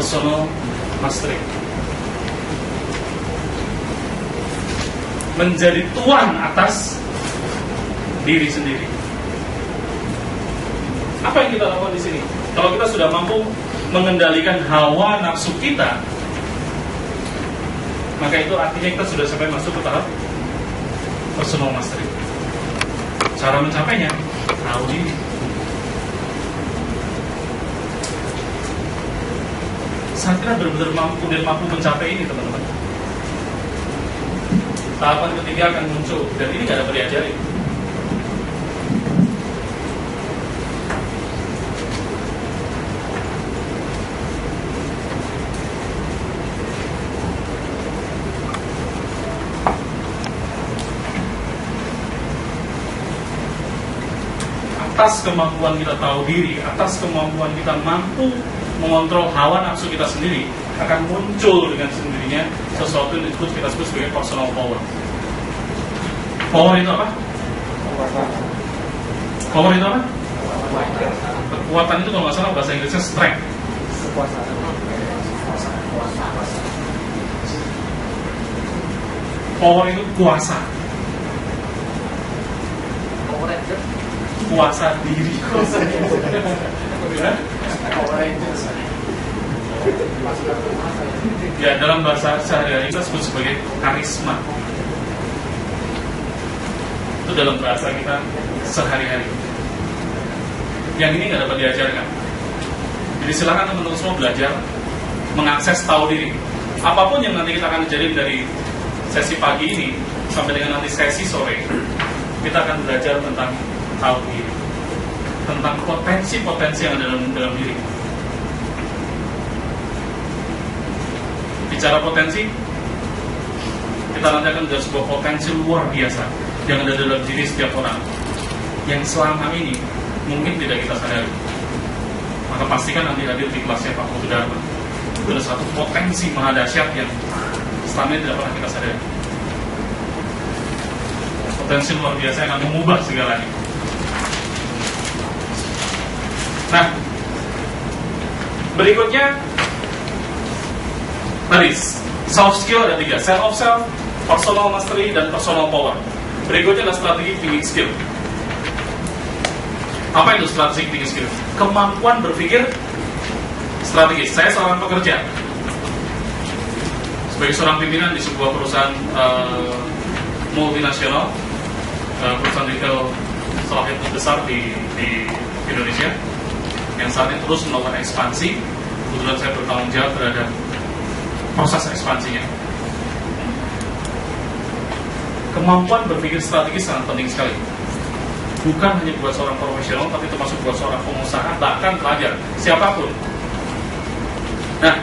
personal mastery. Menjadi tuan atas diri sendiri. Apa yang kita lakukan di sini? Kalau kita sudah mampu mengendalikan hawa nafsu kita, maka itu artinya kita sudah sampai masuk ke tahap personal mastery. Cara mencapainya, tahu diri. Saat kita benar-benar mampu dan mampu mencapai ini, teman-teman, tahapan ketiga akan muncul, dan ini nggak dapat diajari. Atas kemampuan kita tahu diri, atas kemampuan kita mampu mengontrol hawa nafsu kita sendiri, akan muncul dengan sendirinya sesuatu yang kita sebut sebagai personal power. Power itu apa? Power itu apa? Kekuatan itu kalau nggak salah bahasa Inggrisnya strength. Power itu kuasa. Kuasa diri. Ya, dalam bahasa sehari-hari kita sebut sebagai karisma. Itu dalam bahasa kita sehari-hari. Yang ini nggak dapat diajarkan. Jadi silakan teman-teman semua belajar mengakses tahu diri. Apapun yang nanti kita akan ajarin dari sesi pagi ini sampai dengan nanti sesi sore, kita akan belajar tentang tahu diri, tentang potensi-potensi yang ada dalam diri. Bicara potensi, kita nanti akan melihat sebuah potensi luar biasa yang ada dalam diri setiap orang, yang selama ini mungkin tidak kita sadari. Maka pastikan nanti hadir di kelasnya Pak Putu Dharma. Itu adalah satu potensi maha dahsyat yang selama ini tidak pernah kita sadari. Potensi luar biasa yang akan mengubah segalanya. Nah, berikutnya tadi soft skill ada 3, self of self, personal mastery, dan personal power. Berikutnya adalah strategi thinking skill. Apa itu strategi thinking skill? Kemampuan berpikir strategis. Saya seorang pekerja, sebagai seorang pimpinan di sebuah perusahaan multinasional, perusahaan retail salah satu besar di Indonesia, yang saat ini terus melakukan ekspansi. Kebetulan saya bertanggung jawab terhadap proses ekspansinya. Kemampuan berpikir strategis sangat penting sekali. Bukan hanya buat seorang profesional, tapi termasuk buat seorang pengusaha, bahkan pelajar, siapapun. Nah,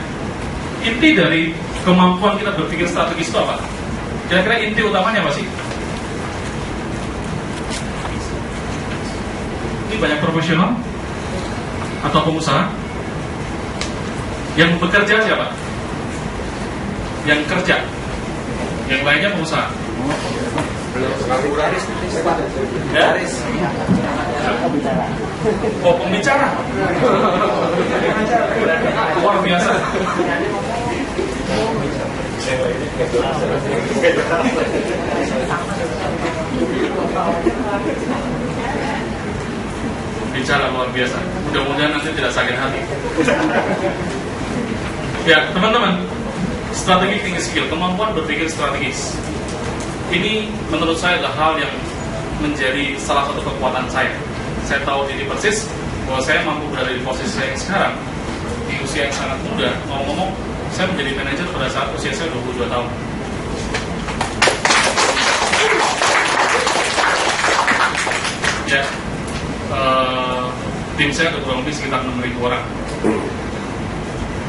inti dari kemampuan kita berpikir strategis itu apa? Kira-kira inti utamanya apa sih? Ini banyak profesional atau pengusaha. Yang bekerja siapa? Yang kerja. Yang lainnya pengusaha. Ya? Oh, pembicara. Luar biasa. Bicara luar biasa. Mudah-mudahan nanti tidak sakit hati. Ya, teman-teman, strategi thinking skill, kemampuan berpikir strategis. Ini menurut saya adalah hal yang menjadi salah satu kekuatan saya. Saya tahu diri persis bahwa saya mampu berada di posisi saya yang sekarang di usia yang sangat muda. Ngomong-ngomong, saya menjadi manajer pada saat usia saya 22 tahun. Ya, tim saya ada kurang lebih sekitar 6.000 orang.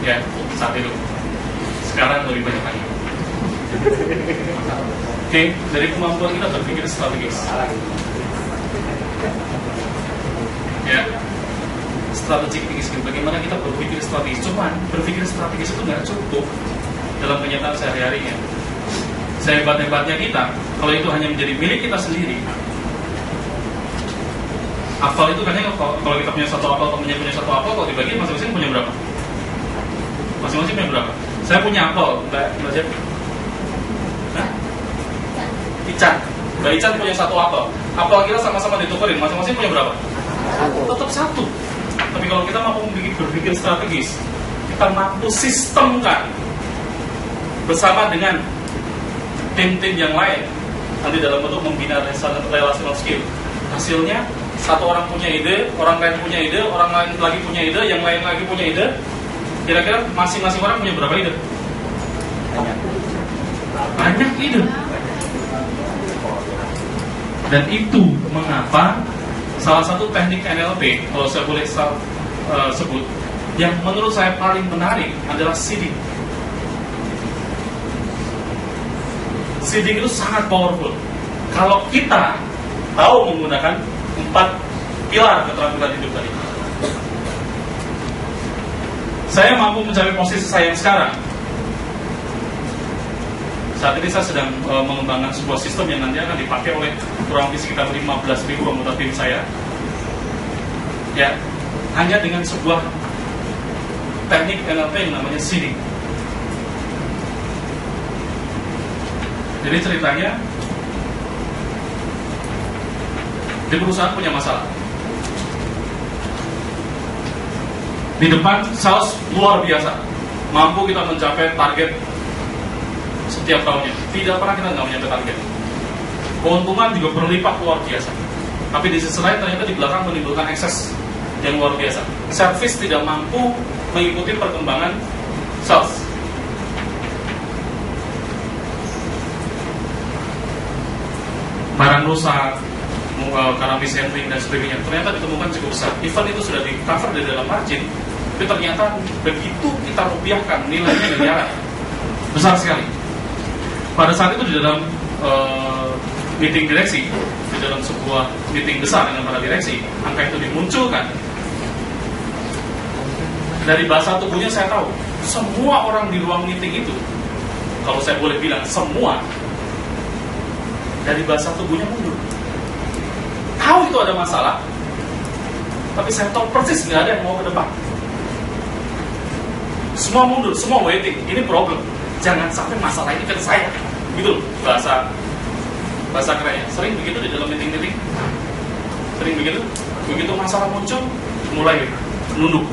Ya, saat itu. Sekarang lebih banyak lagi. Oke, dari kemampuan kita berpikir strategis. Ya, strategi thinking skill. Bagaimana kita berpikir strategis? Cuman berpikir strategis itu nggak cukup dalam kenyataan sehari-harinya. Sehebat-hebatnya kita, kalau itu hanya menjadi milik kita sendiri. Apel itu kan kalau kita punya satu apel atau punya satu apel, kalau dibagi masing-masing punya berapa? Masing-masing punya berapa? Saya punya apel, Mbak Jep. Hah? Ican. Mbak Ican punya 1 apel. Apel kita sama-sama ditukerin, masing-masing punya berapa? Tetap 1. Tapi kalau kita mampu berpikir strategis, kita mampu sistemkan bersama dengan tim-tim yang lain nanti dalam bentuk membina relational skill. Hasilnya 1 orang punya ide, orang lain punya ide, orang lain lagi punya ide, yang lain lagi punya ide. Kira-kira masing-masing orang punya berapa ide? Banyak ide. Dan itu mengapa salah satu teknik NLP, kalau saya boleh sebut, yang menurut saya paling menarik adalah seeding. Seeding itu sangat powerful. Kalau kita tahu menggunakan 4 pilar keterampilan hidup tadi. Saya mampu mencapai posisi saya yang sekarang. Saat ini saya sedang mengembangkan sebuah sistem yang nanti akan dipakai oleh kurang lebih sekitar 15.000 anggota tim saya. Ya, hanya dengan sebuah teknik NLP yang namanya seeding. Jadi ceritanya, di perusahaan punya masalah. Di depan sales luar biasa, mampu kita mencapai target setiap tahunnya. Tidak pernah kita nggak mencapai target. Keuntungan juga berlipat luar biasa. Tapi di sisi lain ternyata di belakang menimbulkan ekses yang luar biasa. Service tidak mampu mengikuti perkembangan sales. Barang rusak karena mishandling dan sebagainya ternyata ditemukan cukup besar. Event itu sudah di cover di dalam margin, tapi ternyata begitu kita rupiahkan nilainya miliaran, besar sekali. Pada saat itu di dalam meeting direksi, di dalam sebuah meeting besar dengan para direksi, angka itu dimunculkan. Dari bahasa tubuhnya saya tahu semua orang di ruang meeting itu, kalau saya boleh bilang semua, dari bahasa tubuhnya mundur. Tahu itu ada masalah, tapi saya tahu persis nggak ada yang mau ke depan. Semua mundur, semua waiting. Ini problem. Jangan sampai masalah ini ke saya. Gitu loh, bahasa kerennya. Sering begitu di dalam meeting-meeting. Sering begitu. Begitu masalah muncul, mulai nunduk.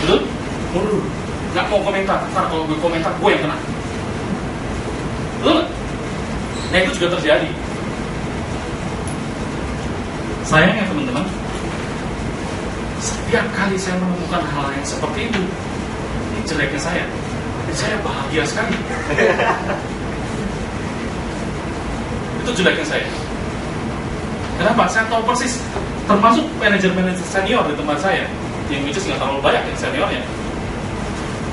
Betul? Mundur. Nggak mau komentar. Ntar kalau gue komentar, gue yang kena. Betul? Nah itu juga terjadi. Sayangnya teman-teman, setiap kali saya menemukan hal yang seperti itu, ini jeleknya saya bahagia sekali. Itu jeleknya saya. Kenapa? Saya tahu persis, termasuk manajer-manajer senior di tempat saya, yang which is nggak terlalu banyak yang seniornya,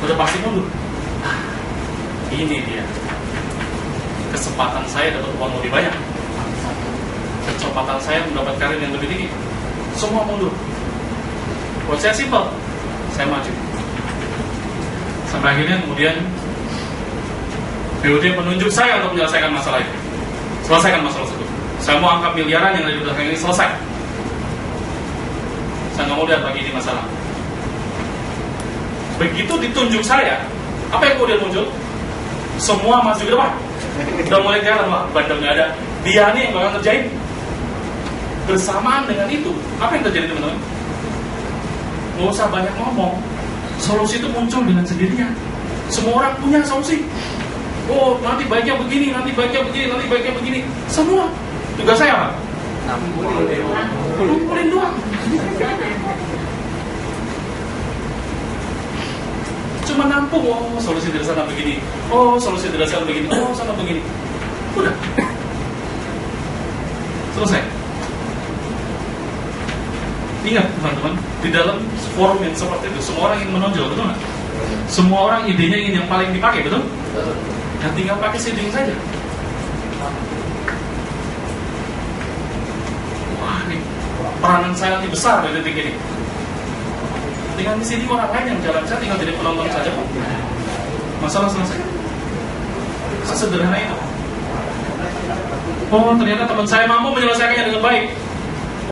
udah pasti mundur. Ini dia kesempatan saya dapat uang lebih banyak, kesempatan saya mendapat karir yang lebih tinggi. Semua mundur. Buat saya simpel, saya maju. Sampai akhirnya kemudian BUD menunjuk saya untuk menyelesaikan masalah itu. Selesaikan masalah itu. Saya mau angkat miliaran yang ada di belakang ini selesai. Saya nggak mau lihat lagi ini masalah. Begitu ditunjuk saya, apa yang kemudian muncul? Semua maju ke depan. Udah mulai jalan, wah bandel nggak ada. Dia nih yang bakal ngerjain. Bersamaan dengan itu, apa yang terjadi teman-teman? Nggak usah banyak ngomong, solusi itu muncul dengan sendirinya. Semua orang punya solusi. Oh, nanti baiknya begini, nanti baiknya begini, nanti baiknya begini. Semua. Tugas saya apa? Ngumpulin doang. Cuma nampung, oh solusi dari sana begini, oh solusi dari sana begini, oh sana begini. Udah. Selesai. Ingat teman-teman, di dalam forum yang seperti itu, semua orang ingin menonjol, betul nggak? Semua orang idenya ingin yang paling dipakai, betul? Dan tinggal pakai seeding saja. Wah, nih peranan saya lebih besar dari detik ini. Tinggal di sini orang lain yang jalan, saya tinggal jadi penonton saja. Masalah selesai. Sesederhana itu. Oh, ternyata teman saya mampu menyelesaikannya dengan baik.